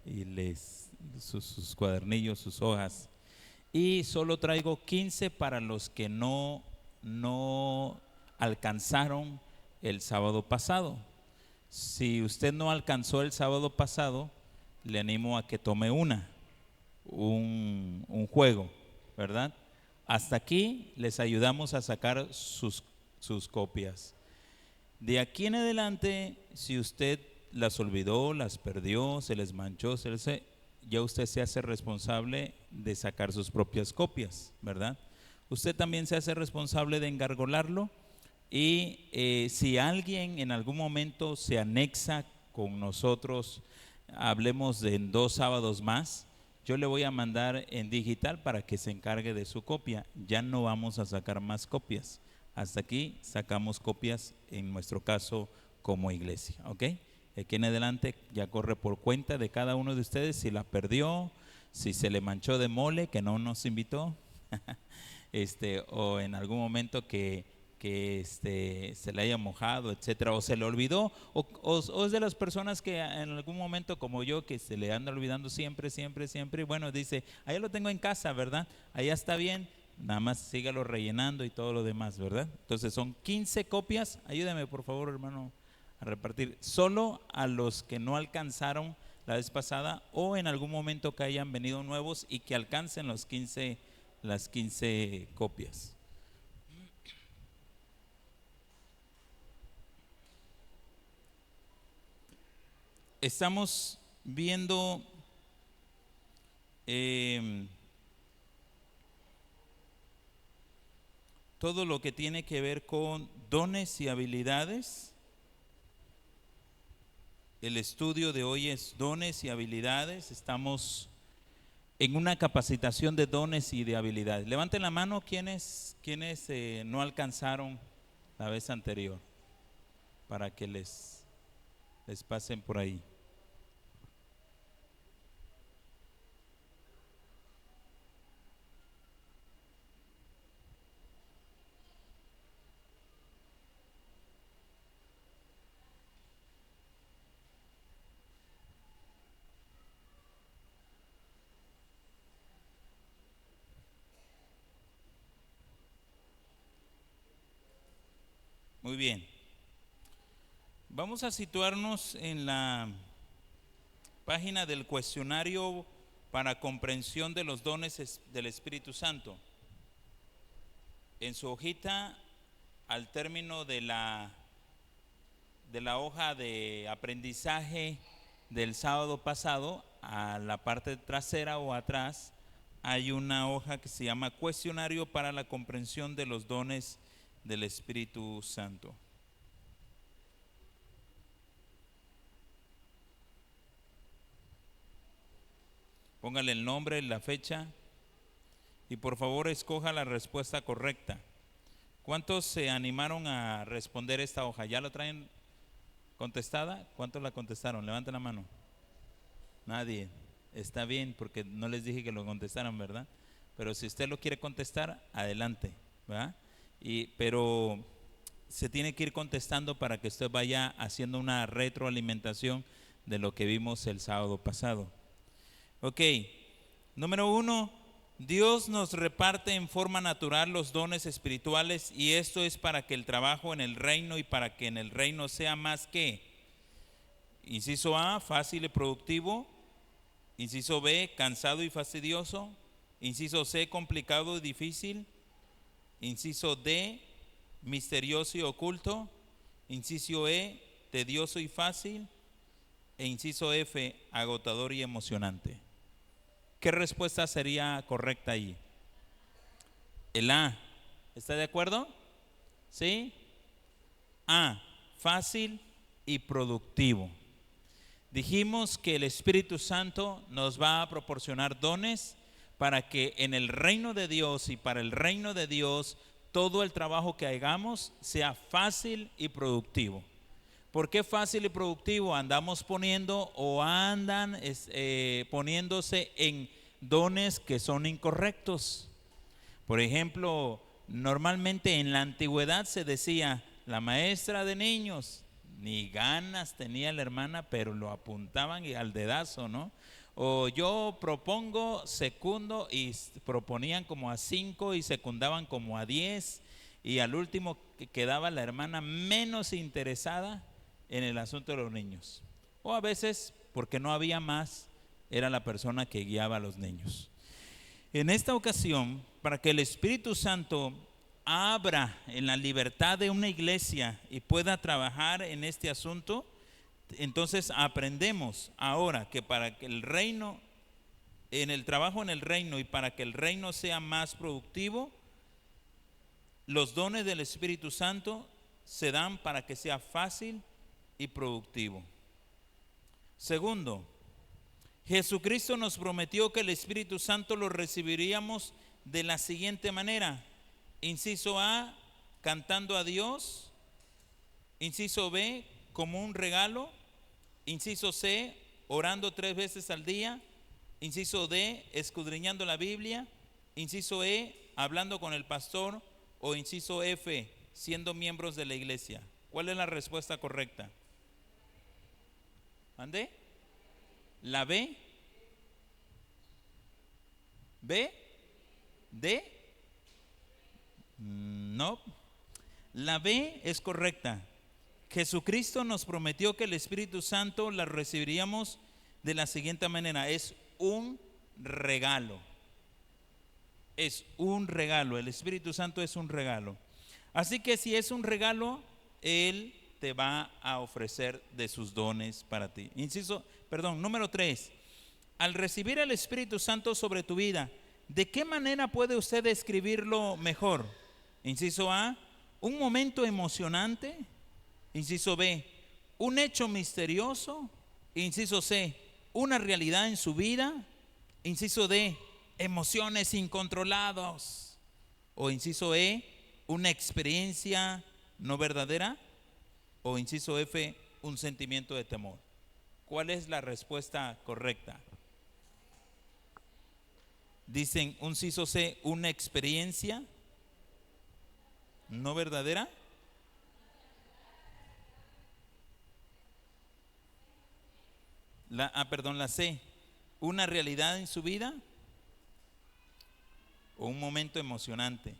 y sus cuadernillos, sus hojas. Y solo traigo 15 para los que no alcanzaron el sábado pasado. Si usted no alcanzó el sábado pasado, le animo a que tome un juego, ¿verdad? Hasta aquí les ayudamos a sacar sus copias. De aquí en adelante, si usted las olvidó, las perdió, se les manchó, ya usted se hace responsable de sacar sus propias copias, ¿verdad? Usted también se hace responsable de engargolarlo y si alguien en algún momento se anexa con nosotros, hablemos de en 2 sábados más, yo le voy a mandar en digital para que se encargue de su copia. Ya no vamos a sacar más copias. Hasta aquí sacamos copias en nuestro caso como iglesia, ¿ok? Aquí en adelante ya corre por cuenta de cada uno de ustedes si la perdió, si se le manchó de mole que no nos invitó, o en algún momento que se le haya mojado, etcétera, o se le olvidó, o es de las personas que en algún momento como yo, que se le anda olvidando siempre, y bueno, dice, allá lo tengo en casa, ¿verdad? Allá está bien, nada más sígalo rellenando y todo lo demás, ¿verdad? Entonces son 15 copias, ayúdame por favor, hermano, a repartir, solo a los que no alcanzaron la vez pasada o en algún momento que hayan venido nuevos y que alcancen las 15 copias. Estamos viendo todo lo que tiene que ver con dones y habilidades. El estudio de hoy es dones y habilidades. Estamos en una capacitación de dones y de habilidades. Levanten la mano quienes no alcanzaron la vez anterior, para que les pasen por ahí. Muy bien. Vamos a situarnos en la página del cuestionario para comprensión de los dones del Espíritu Santo. En su hojita, al término de la hoja de aprendizaje del sábado pasado, a la parte trasera o atrás, hay una hoja que se llama cuestionario para la comprensión de los dones del Espíritu Santo. Póngale el nombre, la fecha y por favor escoja la respuesta correcta. ¿Cuántos se animaron a responder esta hoja? ¿Ya la traen contestada? ¿Cuántos la contestaron? Levanten la mano. Nadie. Está bien porque no les dije que lo contestaran, ¿verdad? Pero si usted lo quiere contestar, adelante, ¿verdad? Pero se tiene que ir contestando para que usted vaya haciendo una retroalimentación de lo que vimos el sábado pasado. Ok, número 1, Dios nos reparte en forma natural los dones espirituales y esto es para que el trabajo en el reino y para que en el reino sea más que, inciso A, fácil y productivo, inciso B, cansado y fastidioso, inciso C, complicado y difícil, inciso D, misterioso y oculto, inciso E, tedioso y fácil, e inciso F, agotador y emocionante. ¿Qué respuesta sería correcta ahí? El A. ¿Está de acuerdo? ¿Sí? A, fácil y productivo. Dijimos que el Espíritu Santo nos va a proporcionar dones para que en el reino de Dios y para el reino de Dios todo el trabajo que hagamos sea fácil y productivo. ¿Por qué fácil y productivo? Andamos poniendo o andan poniéndose en dones que son incorrectos. Por ejemplo, normalmente en la antigüedad se decía, la maestra de niños Ni ganas tenía la hermana, pero lo apuntaban y al dedazo, ¿no? O yo propongo, secundo, y proponían como a 5 y secundaban como a 10, y al último quedaba la hermana menos interesada en el asunto de los niños. O a veces, porque no había más, era la persona que guiaba a los niños. En esta ocasión, para que el Espíritu Santo abra en la libertad de una iglesia y pueda trabajar en este asunto, entonces aprendemos ahora que para que el reino, en el trabajo en el reino y para que el reino sea más productivo, los dones del Espíritu Santo se dan para que sea fácil y productivo. Segundo, Jesucristo nos prometió que el Espíritu Santo lo recibiríamos de la siguiente manera. Inciso A, cantando a Dios. Inciso B, como un regalo. Inciso C, orando 3 veces al día. Inciso D, escudriñando la Biblia. Inciso E, hablando con el pastor. O inciso F, siendo miembros de la iglesia. ¿Cuál es la respuesta correcta? ¿Ande? ¿La B? ¿B? ¿D? No. La B es correcta. Jesucristo nos prometió que el Espíritu Santo la recibiríamos de la siguiente manera. Es un regalo. Es un regalo. El Espíritu Santo es un regalo. Así que si es un regalo, Él te va a ofrecer de sus dones para ti. Número 3. Al recibir el Espíritu Santo sobre tu vida, ¿de qué manera puede usted describirlo mejor? Inciso A, un momento emocionante. Inciso B, un hecho misterioso. Inciso C, una realidad en su vida. Inciso D, emociones incontroladas. O inciso E, una experiencia no verdadera. O inciso F, un sentimiento de temor. ¿Cuál es la respuesta correcta? Dicen, un inciso C, una experiencia no verdadera. La C, una realidad en su vida o un momento emocionante.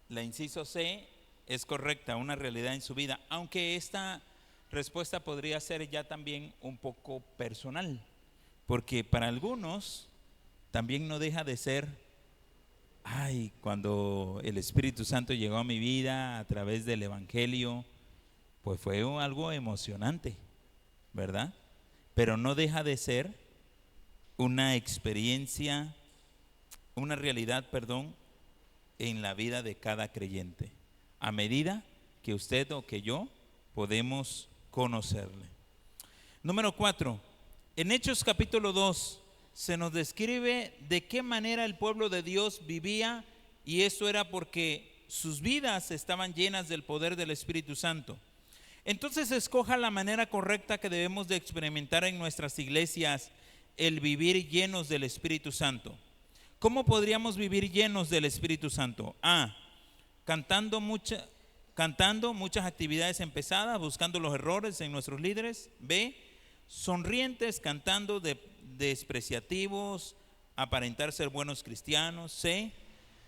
La inciso C es correcta, una realidad en su vida, aunque esta respuesta podría ser ya también un poco personal, porque para algunos también no deja de ser, cuando el Espíritu Santo llegó a mi vida a través del Evangelio, pues fue algo emocionante, ¿verdad? Pero no deja de ser una experiencia, una realidad, en la vida de cada creyente, a medida que usted o que yo podemos conocerle. Número 4, en Hechos capítulo 2 se nos describe de qué manera el pueblo de Dios vivía, y eso era porque sus vidas estaban llenas del poder del Espíritu Santo. Entonces escoja la manera correcta que debemos de experimentar en nuestras iglesias el vivir llenos del Espíritu Santo. ¿Cómo podríamos vivir llenos del Espíritu Santo? A, cantando muchas actividades empezadas, buscando los errores en nuestros líderes. B, sonrientes, cantando despreciativos, aparentar ser buenos cristianos. C,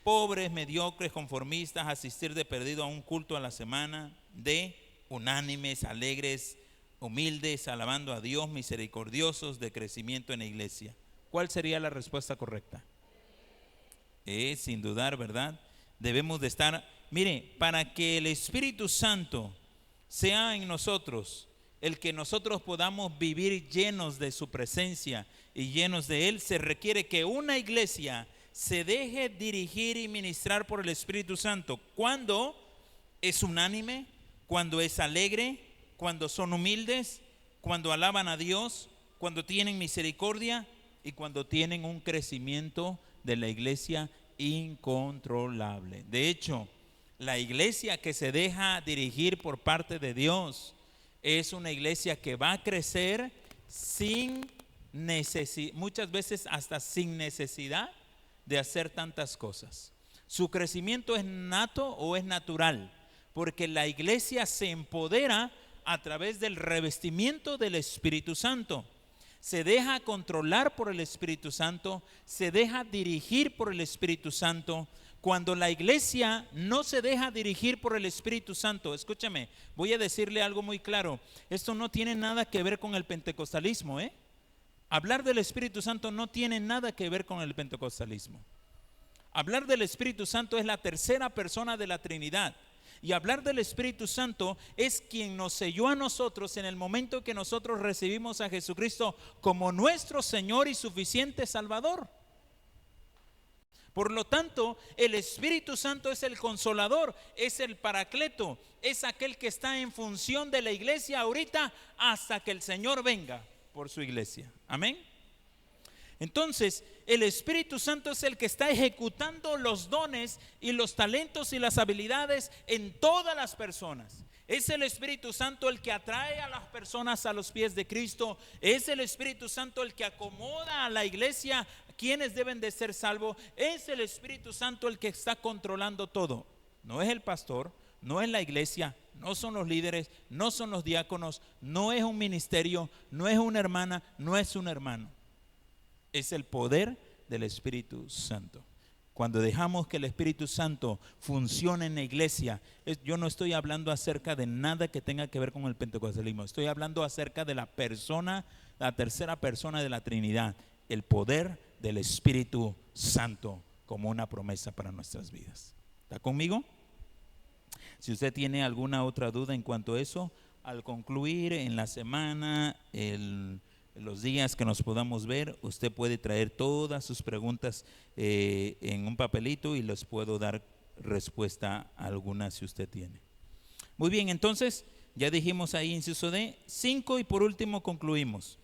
pobres, mediocres, conformistas, asistir de perdido a un culto a la semana. D, unánimes, alegres, humildes, alabando a Dios, misericordiosos, de crecimiento en la iglesia. ¿Cuál sería la respuesta correcta? Sin dudar, ¿verdad? Debemos de estar, mire, para que el Espíritu Santo sea en nosotros, el que nosotros podamos vivir llenos de su presencia y llenos de Él, se requiere que una iglesia se deje dirigir y ministrar por el Espíritu Santo cuando es unánime, cuando es alegre, cuando son humildes, cuando alaban a Dios, cuando tienen misericordia y cuando tienen un crecimiento de la iglesia incontrolable. De hecho, la iglesia que se deja dirigir por parte de Dios es una iglesia que va a crecer muchas veces hasta sin necesidad de hacer tantas cosas. Su crecimiento es nato o es natural, porque la iglesia se empodera a través del revestimiento del Espíritu Santo. Se deja controlar por el Espíritu Santo, se deja dirigir por el Espíritu Santo. Cuando la iglesia no se deja dirigir por el Espíritu Santo, escúchame, voy a decirle algo muy claro. Esto no tiene nada que ver con el pentecostalismo, Hablar del Espíritu Santo no tiene nada que ver con el pentecostalismo. Hablar del Espíritu Santo es la tercera persona de la Trinidad. Y hablar del Espíritu Santo es quien nos selló a nosotros en el momento que nosotros recibimos a Jesucristo como nuestro Señor y suficiente Salvador. Por lo tanto, el Espíritu Santo es el consolador, es el paracleto, es aquel que está en función de la iglesia ahorita hasta que el Señor venga por su iglesia. Amén. Entonces, el Espíritu Santo es el que está ejecutando los dones y los talentos y las habilidades en todas las personas. Es el Espíritu Santo el que atrae a las personas a los pies de Cristo. Es el Espíritu Santo el que acomoda a la iglesia quienes deben de ser salvos. Es el Espíritu Santo el que está controlando todo. No es el pastor, no es la iglesia, no son los líderes, no son los diáconos, no es un ministerio, no es una hermana, no es un hermano. Es el poder del Espíritu Santo. Cuando dejamos que el Espíritu Santo funcione en la iglesia, yo no estoy hablando acerca de nada que tenga que ver con el pentecostalismo. Estoy hablando acerca de la persona, la tercera persona de la Trinidad, el poder del Espíritu Santo como una promesa para nuestras vidas. ¿Está conmigo? Si usted tiene alguna otra duda en cuanto a eso, al concluir en la semana, los días que nos podamos ver, usted puede traer todas sus preguntas en un papelito y les puedo dar respuesta a algunas si usted tiene. Muy bien, entonces ya dijimos ahí inciso D. 5 y por último concluimos.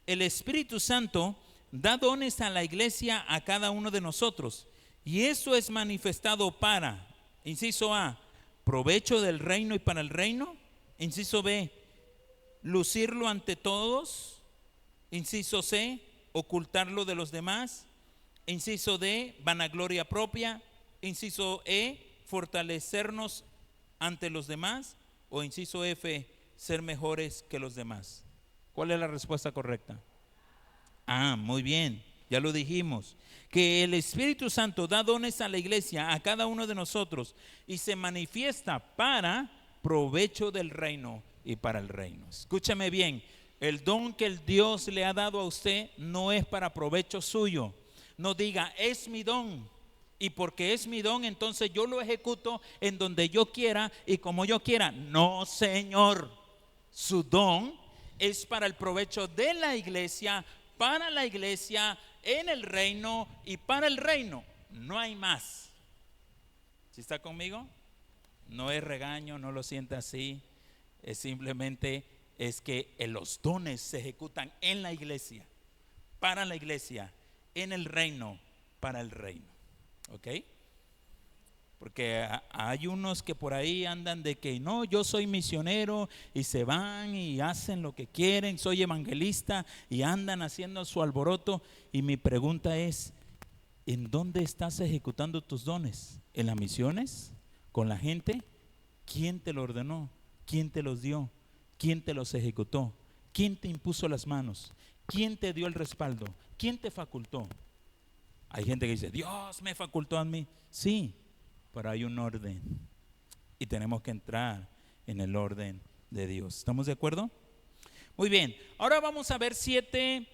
El Espíritu Santo da dones a la iglesia a cada uno de nosotros y eso es manifestado para, inciso A, provecho del reino y para el reino. Inciso B, lucirlo ante todos. Inciso C, ocultarlo de los demás. Inciso D, vanagloria propia. Inciso E, fortalecernos ante los demás. O inciso F, ser mejores que los demás. ¿Cuál es la respuesta correcta? Muy bien, ya lo dijimos. Que el Espíritu Santo da dones a la iglesia, a cada uno de nosotros, y se manifiesta para provecho del reino y para el reino. Escúchame bien. El don que el Dios le ha dado a usted no es para provecho suyo. No diga, es mi don. Y porque es mi don, entonces yo lo ejecuto en donde yo quiera y como yo quiera. No, Señor. Su don es para el provecho de la iglesia, para la iglesia, en el reino y para el reino. No hay más. ¿Sí está conmigo? No es regaño, no lo sienta así. Es simplemente que los dones se ejecutan en la iglesia, para la iglesia, en el reino, para el reino. ¿Ok? Porque hay unos que por ahí andan de que no, yo soy misionero y se van y hacen lo que quieren, soy evangelista y andan haciendo su alboroto. Y mi pregunta es, ¿en dónde estás ejecutando tus dones? ¿En las misiones? ¿Con la gente? ¿Quién te lo ordenó? ¿Quién te los dio? ¿Quién te los ejecutó? ¿Quién te impuso las manos? ¿Quién te dio el respaldo? ¿Quién te facultó? Hay gente que dice, Dios me facultó a mí. Sí, pero hay un orden y tenemos que entrar en el orden de Dios. ¿Estamos de acuerdo? Muy bien, ahora vamos a ver 7,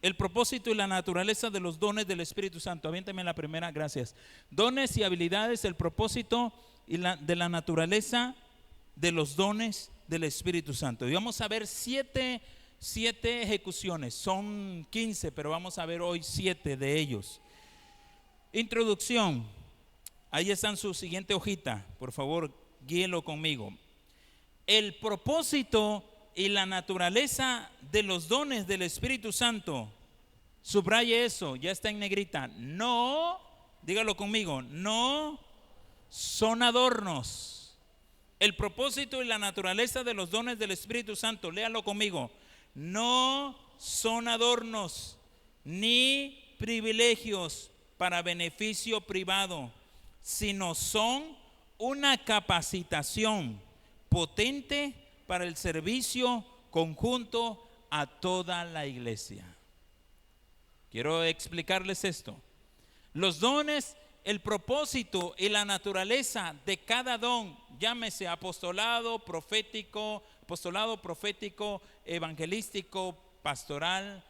el propósito y la naturaleza de los dones del Espíritu Santo. Aviéntame la primera, gracias. Dones y habilidades, el propósito y de la naturaleza de los dones del Espíritu Santo. Y vamos a ver 7 ejecuciones. Son 15, pero vamos a ver hoy 7 de ellos. Introducción. Ahí está en su siguiente hojita. Por favor, guíelo conmigo. El propósito y la naturaleza de los dones del Espíritu Santo. Subraye eso, ya está en negrita. No, dígalo conmigo, no son adornos. El propósito y la naturaleza de los dones del Espíritu Santo, léalo conmigo. No son adornos ni privilegios para beneficio privado, sino son una capacitación potente para el servicio conjunto a toda la iglesia. Quiero explicarles esto. Los dones, el propósito y la naturaleza de cada don, llámese apostolado profético, evangelístico, pastoral,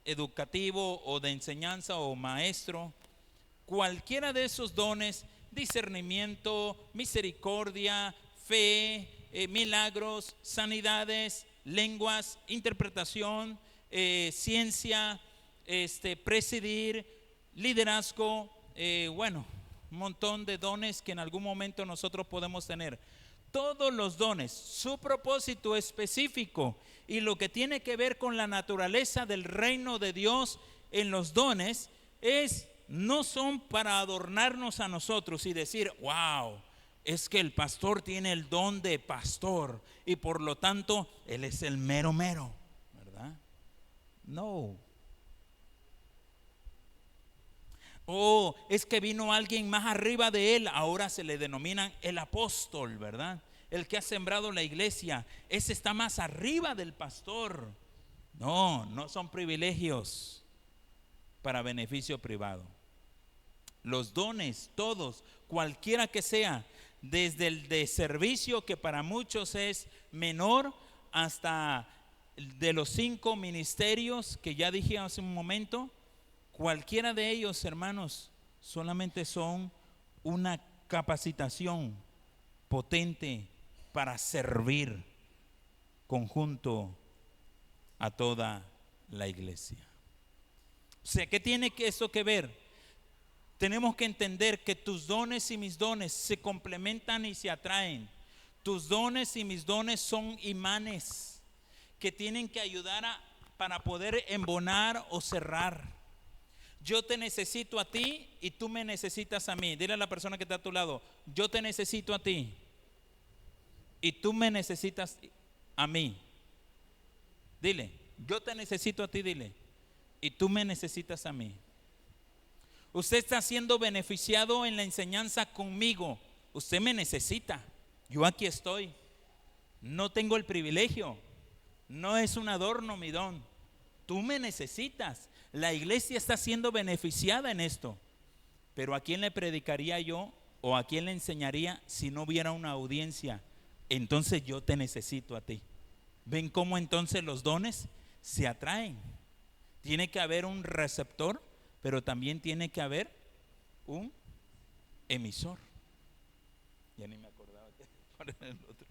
educativo o de enseñanza o maestro, cualquiera de esos dones, discernimiento, misericordia, fe, milagros, sanidades, lenguas, interpretación, ciencia, presidir, liderazgo, un montón de dones que en algún momento nosotros podemos tener. Todos los dones, su propósito específico y lo que tiene que ver con la naturaleza del reino de Dios en los dones no son para adornarnos a nosotros y decir, wow, es que el pastor tiene el don de pastor y por lo tanto él es el mero, ¿verdad? No. Es que vino alguien más arriba de él, ahora se le denomina el apóstol, ¿verdad? El que ha sembrado la iglesia, ese está más arriba del pastor. No son privilegios para beneficio privado. Los dones, todos, cualquiera que sea, desde el de servicio, que para muchos es menor, hasta de los 5 ministerios que ya dije hace un momento, cualquiera de ellos, hermanos, solamente son una capacitación potente para servir conjunto a toda la iglesia. O sea, ¿qué tiene eso que ver? Tenemos que entender que tus dones y mis dones se complementan y se atraen. Tus dones y mis dones son imanes que tienen que ayudar para poder embonar o cerrar. Yo te necesito a ti y tú me necesitas a mí. Dile a la persona que está a tu lado, yo te necesito a ti y tú me necesitas a mí. Dile, yo te necesito a ti, dile, y tú me necesitas a mí. Usted está siendo beneficiado en la enseñanza conmigo. Usted me necesita. Yo aquí estoy. No tengo el privilegio. No es un adorno mi don. Tú me necesitas. La iglesia está siendo beneficiada en esto. Pero ¿a quién le predicaría yo o a quién le enseñaría si no hubiera una audiencia? Entonces yo te necesito a ti. ¿Ven cómo entonces los dones se atraen? Tiene que haber un receptor, pero también tiene que haber un emisor. Ya ni me acordaba cuál era el otro.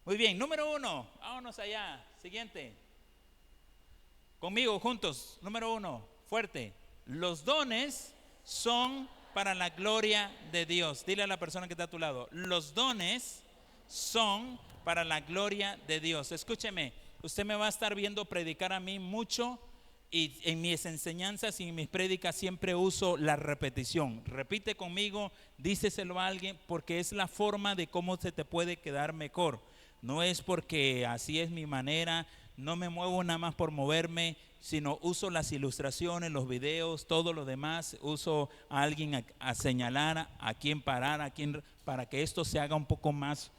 Muy bien, número 1, vámonos allá. Siguiente. Conmigo, juntos. Número 1, fuerte. Los dones son para la gloria de Dios. Dile a la persona que está a tu lado, los dones son para la gloria de Dios. Escúcheme, usted me va a estar viendo predicar a mí mucho. Y en mis enseñanzas y en mis prédicas siempre uso la repetición. Repite conmigo, díceselo a alguien, porque es la forma de cómo se te puede quedar mejor. No es porque así es mi manera, no me muevo nada más por moverme, sino uso las ilustraciones, los videos, todo lo demás. Uso a alguien a señalar, a quién parar, para que esto se haga un poco más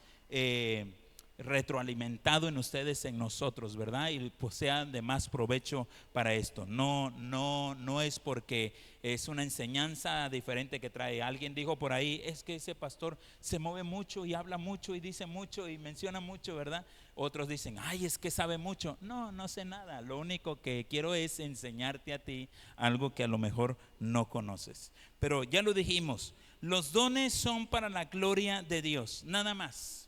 retroalimentado en ustedes, en nosotros, ¿verdad? Y pues sea de más provecho para esto. No es porque es una enseñanza diferente que trae. Alguien dijo por ahí, es que ese pastor se mueve mucho y habla mucho y dice mucho y menciona mucho, ¿verdad? Otros dicen, ay, es que sabe mucho. No sé nada. Lo único que quiero es enseñarte a ti algo que a lo mejor no conoces. Pero ya lo dijimos, los dones son para la gloria de Dios, nada más.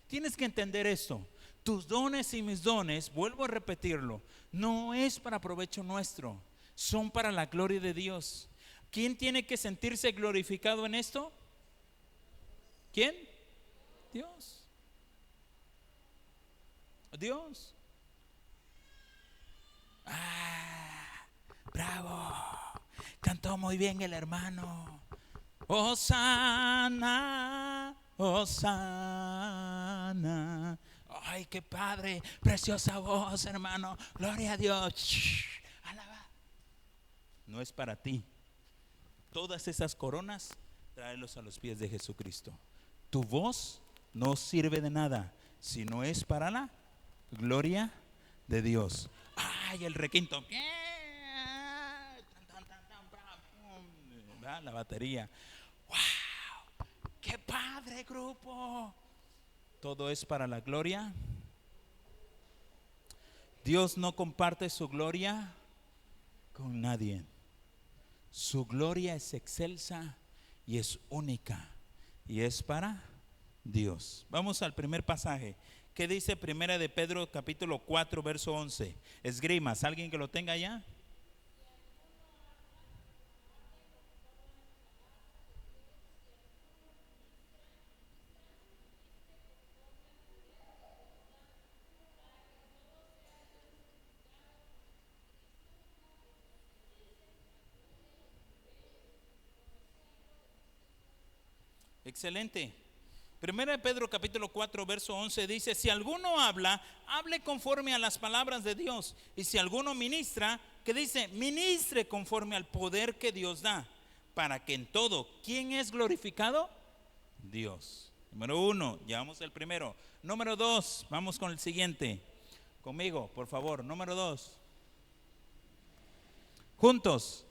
Tienes que entender esto. Tus dones y mis dones, vuelvo a repetirlo, no es para provecho nuestro, son para la gloria de Dios. ¿Quién tiene que sentirse glorificado en esto? ¿Quién? Dios. Dios. Bravo. Cantó muy bien el hermano. Hosana, Hosana. Ay, qué padre, preciosa voz, hermano. Gloria a Dios. Shh, alaba. No es para ti. Todas esas coronas, tráelos a los pies de Jesucristo. Tu voz no sirve de nada si no es para la gloria de Dios. ¡Ay, el requinto! La batería. ¡Wow! ¡Qué padre grupo! Todo es para la gloria. Dios no comparte su gloria con nadie. Su gloria es excelsa y es única y es para Dios. Vamos al primer pasaje. ¿Qué dice Primera de Pedro capítulo 4 verso 11? Esgrimas, ¿alguien que lo tenga ya? Excelente. Primera de Pedro capítulo 4 verso 11 dice: si alguno habla, hable conforme a las palabras de Dios. Y si alguno ministra, ¿qué dice? Ministre conforme al poder que Dios da, para que en todo, ¿quién es glorificado? Dios. Número 1, llevamos el primero. Número 2, vamos con el siguiente. Conmigo, por favor. Número 2. Juntos.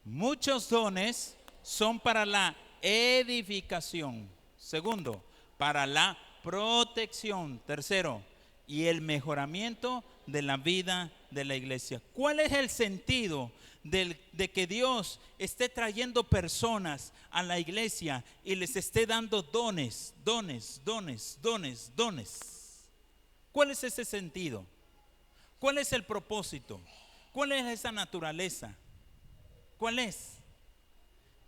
Muchos dones son para la edificación. Segundo, para la protección. Tercero, y el mejoramiento de la vida de la iglesia. ¿Cuál es el sentido de que Dios esté trayendo personas a la iglesia y les esté dando dones? ¿Cuál es ese sentido? ¿Cuál es el propósito? ¿Cuál es esa naturaleza? ¿Cuál es?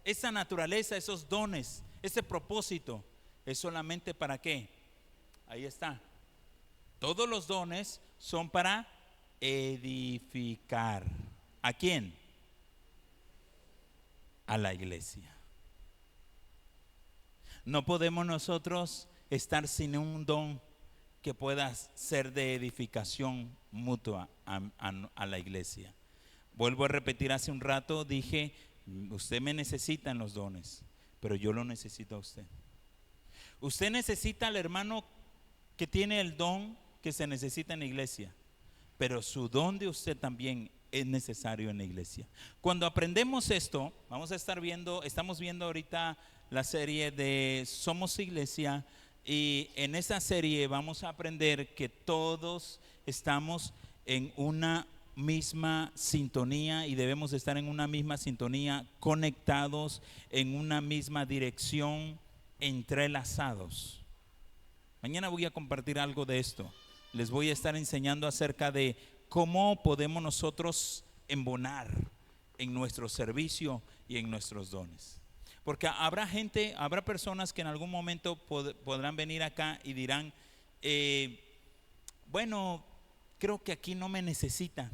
Esa naturaleza, esos dones, ese propósito, ¿es solamente para qué? Ahí está. Todos los dones son para edificar. ¿A quién? A la iglesia. No podemos nosotros estar sin un don que pueda ser de edificación mutua a la iglesia. Vuelvo a repetir, hace un rato dije, usted me necesita en los dones, pero yo lo necesito a usted. Usted necesita al hermano que tiene el don que se necesita en la iglesia, pero su don de usted también es necesario en la iglesia. Cuando aprendemos esto, estamos viendo ahorita la serie de Somos Iglesia, y en esa serie vamos a aprender que todos estamos en una misma sintonía y debemos estar en una misma sintonía, conectados en una misma dirección, entrelazados. Mañana voy a compartir algo de esto. Les voy a estar enseñando acerca de cómo podemos nosotros embonar en nuestro servicio y en nuestros dones. Porque habrá personas que en algún momento podrán venir acá y dirán, bueno, creo que aquí no me necesitan.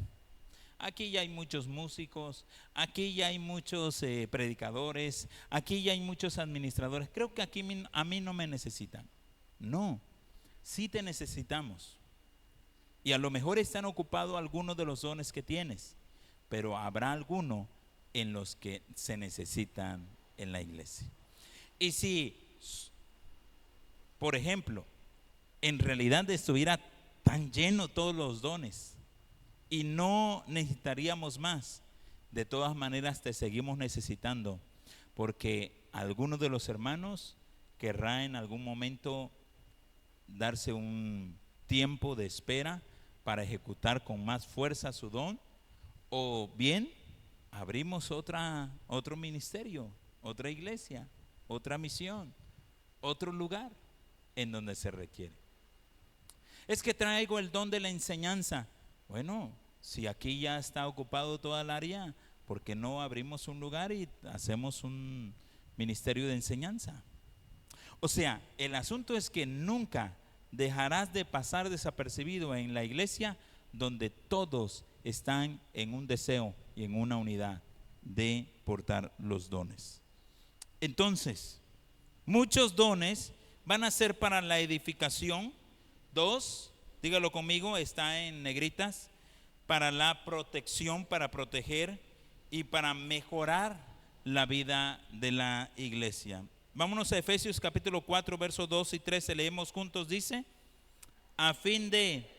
Aquí ya hay muchos músicos, aquí ya hay muchos predicadores, aquí ya hay muchos administradores. Creo que aquí a mí no me necesitan. No, sí te necesitamos. Y a lo mejor están ocupados algunos de los dones que tienes, pero habrá algunos en los que se necesitan en la iglesia. Y si, por ejemplo, en realidad estuviera tan lleno todos los dones y no necesitaríamos más, de todas maneras te seguimos necesitando, porque algunos de los hermanos querrá en algún momento darse un tiempo de espera para ejecutar con más fuerza su don, o bien abrimos otro ministerio, otra iglesia, otra misión, otro lugar en donde se requiere. Es que traigo el don de la enseñanza. Bueno, si aquí ya está ocupado toda el área, ¿por qué no abrimos un lugar y hacemos un ministerio de enseñanza? O sea, el asunto es que nunca dejarás de pasar desapercibido en la iglesia donde todos están en un deseo y en una unidad de portar los dones. Entonces, muchos dones van a ser para la edificación. 2, dígalo conmigo, está en negritas, para la protección, para proteger y para mejorar la vida de la iglesia. Vámonos a Efesios capítulo 4, versos 2 y 13. Leemos juntos, dice, a fin de...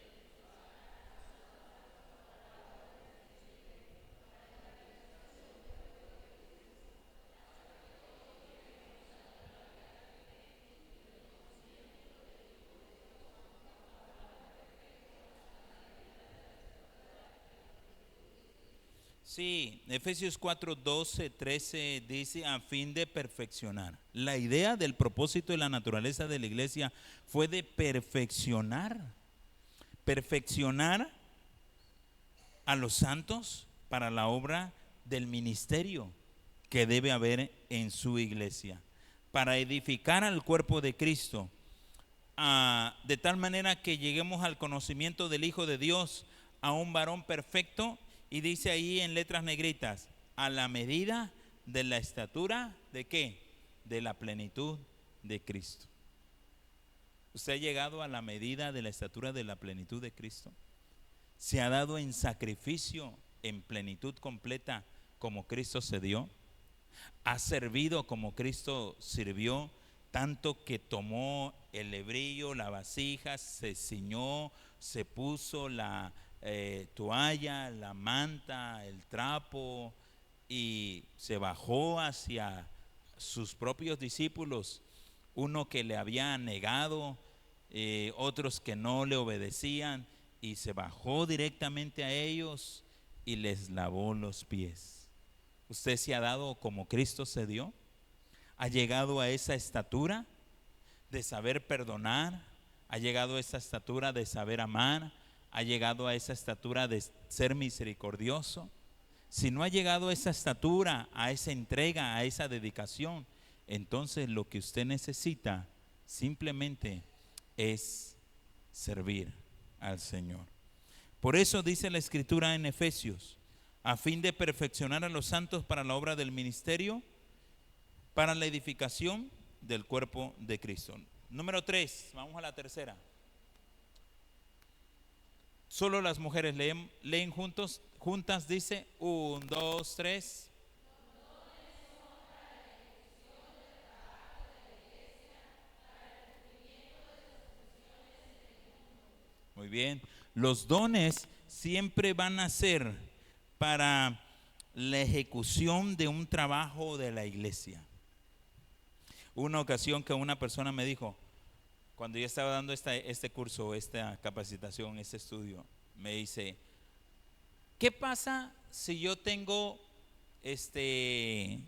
Sí, Efesios 4, 12, 13 dice a fin de perfeccionar. La idea del propósito y la naturaleza de la iglesia fue de perfeccionar a los santos para la obra del ministerio que debe haber en su iglesia, para edificar al cuerpo de Cristo, de tal manera que lleguemos al conocimiento del Hijo de Dios, a un varón perfecto. Y dice ahí en letras negritas, a la medida de la estatura ¿de qué? De la plenitud de Cristo. ¿Usted ha llegado a la medida de la estatura de la plenitud de Cristo? ¿Se ha dado en sacrificio en plenitud completa como Cristo se dio? ¿Ha servido como Cristo sirvió? Tanto que tomó el lebrillo, la vasija, se ciñó, se puso la toalla, la manta, el trapo, y se bajó hacia sus propios discípulos, uno que le había negado, otros que no le obedecían, y se bajó directamente a ellos y les lavó los pies. ¿Usted se ha dado como Cristo se dio? ¿Ha llegado a esa estatura de saber perdonar? ¿Ha llegado a esa estatura de saber amar? ¿Ha llegado a esa estatura de ser misericordioso? Si no ha llegado a esa estatura, a esa entrega, a esa dedicación, entonces lo que usted necesita simplemente es servir al Señor. Por eso dice la Escritura en Efesios, a fin de perfeccionar a los santos para la obra del ministerio, para la edificación del cuerpo de Cristo. Número 3, vamos a la tercera. Solo las mujeres leen juntas, dice 1, 2, 3. Muy bien, los dones siempre van a ser para la ejecución de un trabajo de la iglesia. Una ocasión que una persona me dijo, cuando yo estaba dando este curso, esta capacitación, este estudio, me dice, ¿qué pasa si yo tengo 10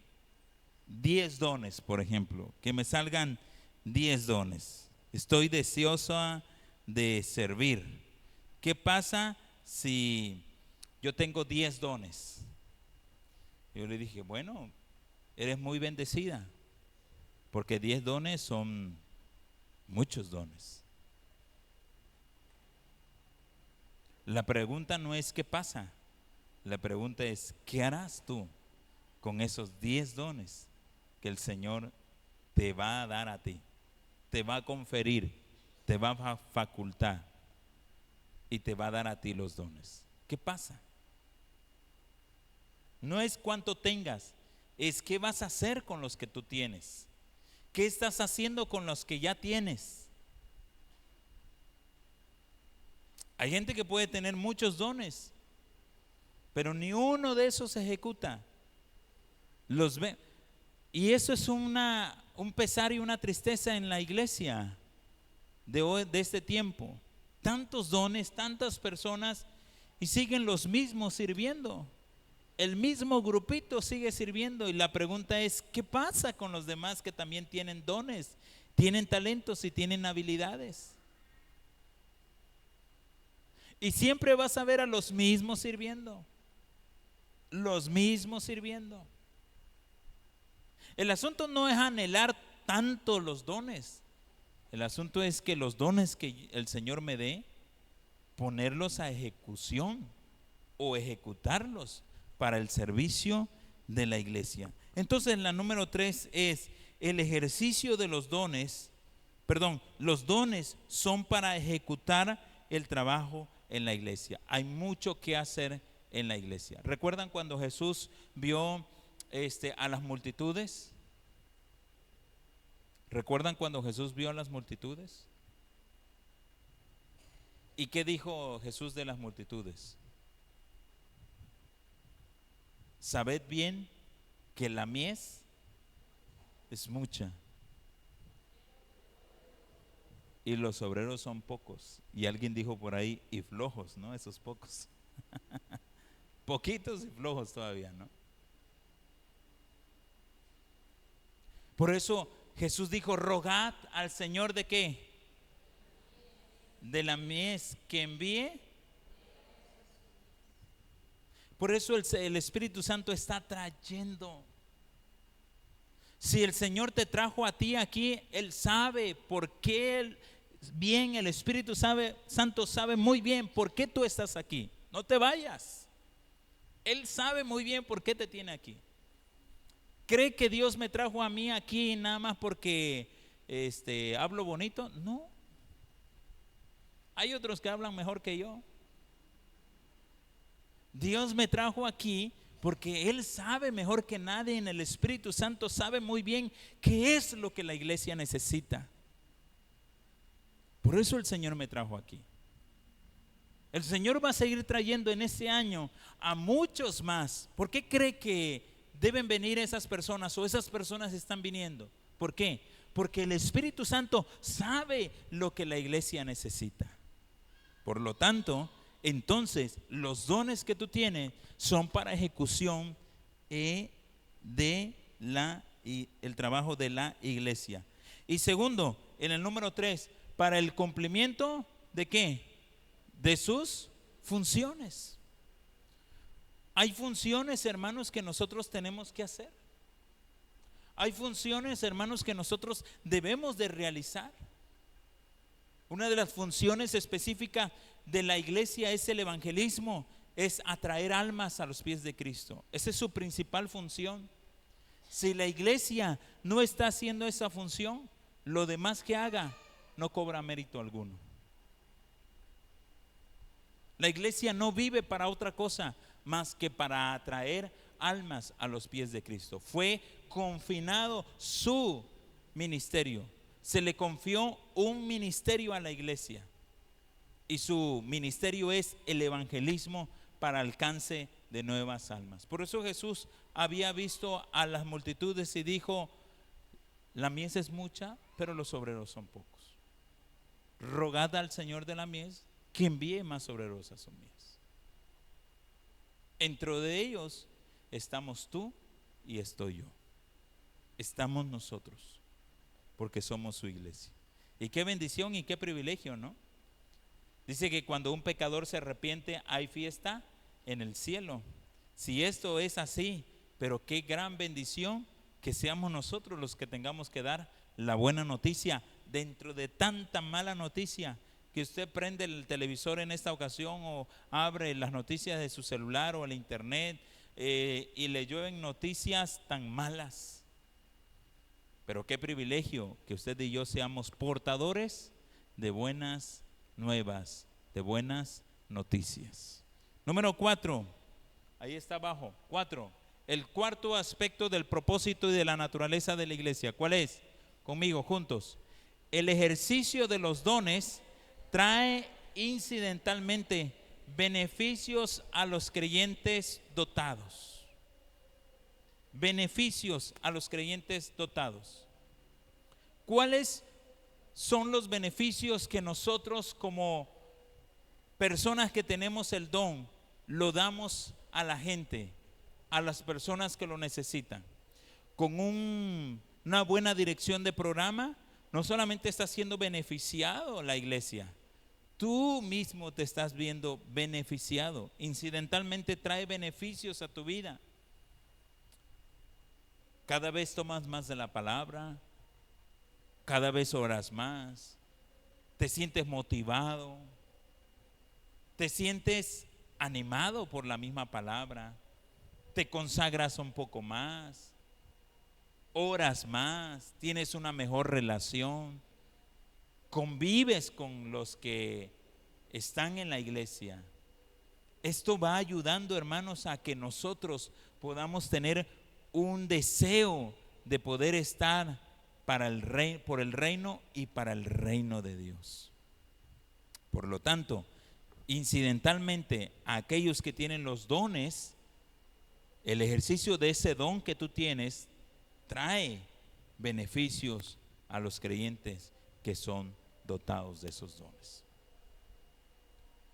dones, por ejemplo? Que me salgan 10 dones. Estoy deseosa de servir. ¿Qué pasa si yo tengo 10 dones? Yo le dije, bueno, eres muy bendecida, porque 10 dones son muchos dones. La pregunta no es qué pasa, la pregunta es ¿qué harás tú con esos 10 dones que el Señor te va a dar a ti? Te va a conferir, te va a facultar y te va a dar a ti los dones. ¿Qué pasa? No es cuánto tengas, es qué vas a hacer con los que tú tienes. ¿Qué estás haciendo con los que ya tienes? Hay gente que puede tener muchos dones, pero ni uno de esos se ejecuta. Los ve. Y eso es un pesar y una tristeza en la iglesia de hoy, de este tiempo. Tantos dones, tantas personas, y siguen los mismos sirviendo. El mismo grupito sigue sirviendo, y la pregunta es, ¿qué pasa con los demás que también tienen dones, tienen talentos y tienen habilidades? Y siempre vas a ver a los mismos sirviendo. Los mismos sirviendo. El asunto no es anhelar tanto los dones. El asunto es que los dones que el Señor me dé, ponerlos a ejecución o ejecutarlos para el servicio de la iglesia. Entonces la número 3 es el ejercicio de los dones. Los dones son para ejecutar el trabajo en la iglesia. Hay mucho que hacer en la iglesia. ¿Recuerdan cuando Jesús vio a las multitudes? ¿Recuerdan cuando Jesús vio a las multitudes? ¿Y qué dijo Jesús de las multitudes? Sabed bien que la mies es mucha y los obreros son pocos. Y alguien dijo por ahí, y flojos, ¿no? Esos pocos. Poquitos y flojos todavía, ¿no? Por eso Jesús dijo, rogad al Señor de qué? De la mies que envíe. Por eso el Espíritu Santo está trayendo. Si el Señor te trajo a ti aquí, Él sabe por qué. Bien, el Espíritu Santo sabe muy bien por qué tú estás aquí. No te vayas. Él sabe muy bien por qué te tiene aquí. ¿Cree que Dios me trajo a mí aquí nada más porque hablo bonito? No. Hay otros que hablan mejor que yo. Dios me trajo aquí porque Él sabe mejor que nadie, en el Espíritu Santo sabe muy bien qué es lo que la iglesia necesita. Por eso el Señor me trajo aquí. El Señor va a seguir trayendo en este año a muchos más. ¿Por qué cree que deben venir esas personas o esas personas están viniendo? ¿Por qué? Porque el Espíritu Santo sabe lo que la iglesia necesita. Por lo tanto, entonces los dones que tú tienes son para ejecución el trabajo de la iglesia. Y segundo, en el número 3, para el cumplimiento ¿de qué? De sus funciones. Hay funciones, hermanos, que nosotros tenemos que hacer. Hay funciones, hermanos, que nosotros debemos de realizar. Una de las funciones específicas de la iglesia es el evangelismo, es atraer almas a los pies de Cristo. Esa es su principal función. Si la iglesia no está haciendo esa función, lo demás que haga no cobra mérito alguno. La iglesia no vive para otra cosa más que para atraer almas a los pies de Cristo. Fue confinado su ministerio. Se le confió un ministerio a la iglesia y su ministerio es el evangelismo para alcance de nuevas almas. Por eso Jesús había visto a las multitudes y dijo, la mies es mucha, pero los obreros son pocos. Rogad al Señor de la mies que envíe más obreros a su mies. Dentro de ellos estamos tú y estoy yo. Estamos nosotros, porque somos su iglesia. Y qué bendición y qué privilegio, ¿no? Dice que cuando un pecador se arrepiente hay fiesta en el cielo. Si esto es así, pero qué gran bendición que seamos nosotros los que tengamos que dar la buena noticia dentro de tanta mala noticia. Que usted prende el televisor en esta ocasión o abre las noticias de su celular o el internet y le llueven noticias tan malas. Pero qué privilegio que usted y yo seamos portadores de buenas nuevas, de buenas noticias. Número 4, ahí está abajo, 4. El cuarto aspecto del propósito y de la naturaleza de la iglesia, ¿cuál es? Conmigo, juntos. El ejercicio de los dones trae incidentalmente beneficios a los creyentes dotados. Beneficios a los creyentes dotados. ¿Cuáles son los beneficios que nosotros como personas que tenemos el don lo damos a la gente, a las personas que lo necesitan? Con una buena dirección de programa, no solamente está siendo beneficiado la iglesia, tú mismo te estás viendo beneficiado. Incidentalmente trae beneficios a tu vida. Cada vez tomas más de la palabra, cada vez oras más, te sientes motivado, te sientes animado por la misma palabra, te consagras un poco más, oras más, tienes una mejor relación, convives con los que están en la iglesia. Esto va ayudando, hermanos, a que nosotros podamos tener un deseo de poder estar por el reino y para el reino de Dios. Por lo tanto, incidentalmente, a aquellos que tienen los dones, el ejercicio de ese don que tú tienes trae beneficios a los creyentes que son dotados de esos dones.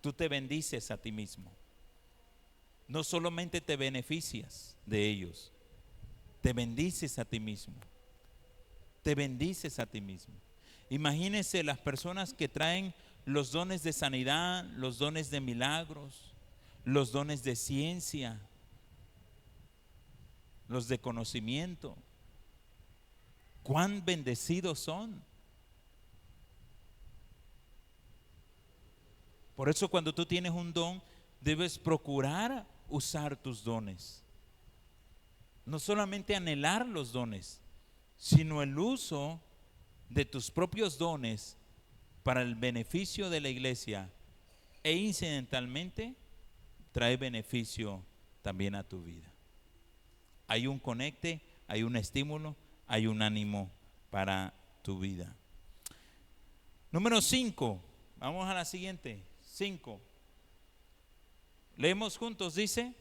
Tú te bendices a ti mismo. No solamente te beneficias de ellos, te bendices a ti mismo. Te bendices a ti mismo. Imagínense las personas que traen los dones de sanidad, los dones de milagros, los dones de ciencia, los de conocimiento. Cuán bendecidos son. Por eso cuando tú tienes un don, debes procurar usar tus dones. No solamente anhelar los dones, sino el uso de tus propios dones para el beneficio de la iglesia e incidentalmente trae beneficio también a tu vida. Hay un conecte, hay un estímulo, hay un ánimo para tu vida. Número 5, vamos a la siguiente. 5. Leemos juntos, dice,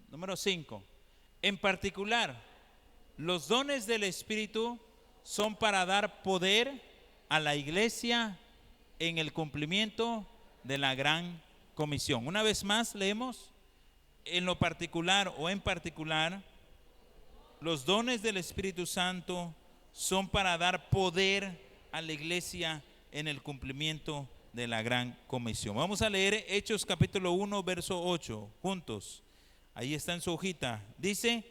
número 5. En particular, los dones del Espíritu son para dar poder a la iglesia en el cumplimiento de la gran comisión. Una vez más leemos, en lo particular o en particular, los dones del Espíritu Santo son para dar poder a la iglesia en el cumplimiento de la gran comisión. Vamos a leer Hechos capítulo 1, verso 8, juntos. Ahí está en su hojita. Dice,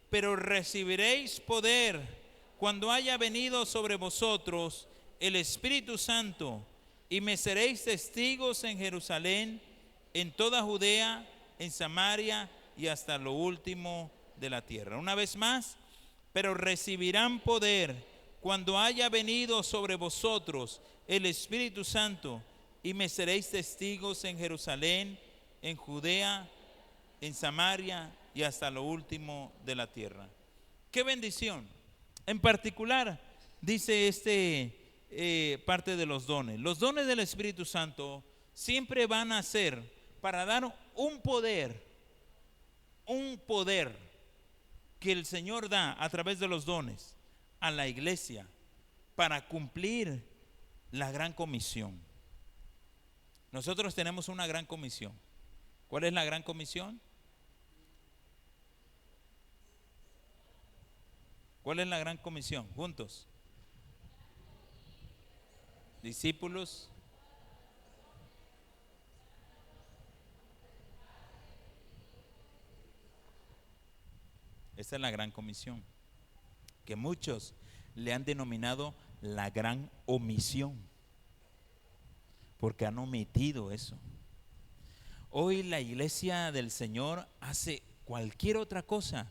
pero recibiréis poder cuando haya venido sobre vosotros el Espíritu Santo, y me seréis testigos en Jerusalén, en toda Judea, en Samaria y hasta lo último de la tierra. Una vez más, pero recibirán poder cuando haya venido sobre vosotros el Espíritu Santo, y me seréis testigos en Jerusalén, en Judea, en Samaria y hasta lo último de la tierra. ¡Qué bendición! En particular, dice parte de los dones. Los dones del Espíritu Santo siempre van a ser para dar un poder que el Señor da a través de los dones a la iglesia para cumplir la gran comisión. Nosotros tenemos una gran comisión. ¿Cuál es la gran comisión? ¿Cuál es la gran comisión? Juntos. Discípulos. Esa es la gran comisión, que muchos le han denominado la gran omisión, porque han omitido eso. Hoy la iglesia del Señor hace cualquier otra cosa